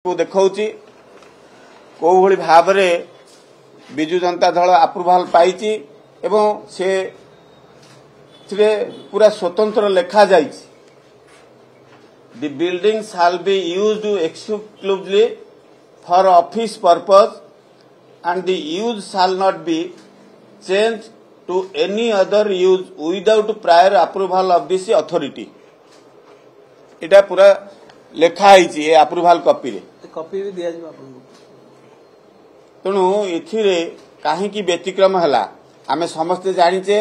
को देखौची को भली भाव रे बिजु जनता दल अप्रूवाल पाइची एवं से पूरा स्वतंत्र लेखा जाइछि। The building shall be used exclusively for office purpose and the use shall not be changed to any other use without prior approval of this authority। इटा पूरा लेखा आइछि ए अप्रूवाल कॉपी रे कॉपी भी दिया जिबा आपन तेणु एथिरे काहेकि व्यतिक्रम हला आमे समस्ते जानिचे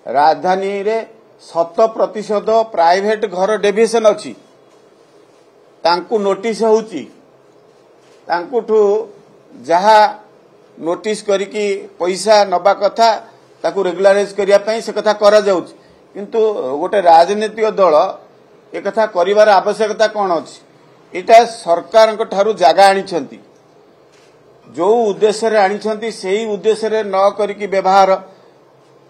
राजधानी रे 100% प्राइवेट घर डेविएशन अछि तांकु नोटिस होउची तांकुठू जहा नोटिस करिकी पैसा नबा कथा ताकू रेगुलाराइज करिया पई से कथा करा जाउची किंतु गोटे राजनीतिक दल ए कथा करिवार आवश्यकता कोन अछि। इटा सरकार को ठारू जागा आनिछंती जो उद्देश्य रे आनिछंती सेही उद्देश्य रे न करिकी व्यवहार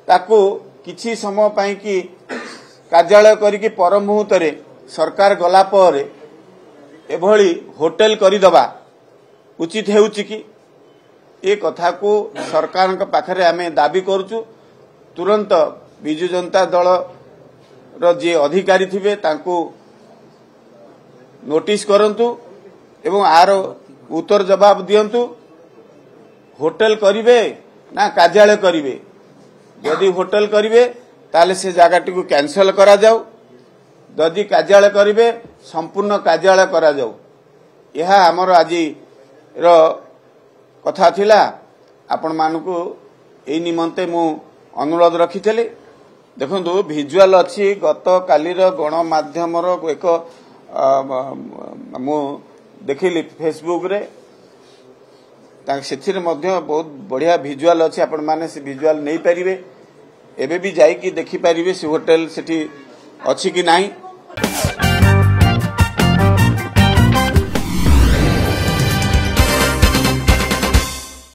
ताकू किछि समय पई की कार्यालय करिकी पर मुहूर्त रे सरकार गला पर एभली होटल करि दबा उचित हेउची की ए कथा को सरकार के पाखरे आमे दाबी करूचु। तुरंत बिजु जनता दल रो जे अधिकारी थिबे तांको नोटिस करंतु एवं आर उत्तर जवाब दियंतु होटल करिवे ना कार्यालय करिवे। यदि होटल करिवे ताले से जागाटी को कैंसल करा जाऊ, यदि कार्यालय करिवे संपूर्ण कार्यालय करा जाऊ। यह हमर आजि रो कथा थिला आपण मानकु एई निमंते मु अनुरोध रखिथले। देखंतु विजुअल अछि गत कालीर गणमाध्यम रो एक मु देखिली फेसबुक रे से बहुत बढ़िया विजुअल अच्छी आपण माने से विजुअल नहीं पारिबे एबे भी जाई कि देखि पारिबे से होटल सेठी अछि कि नाही।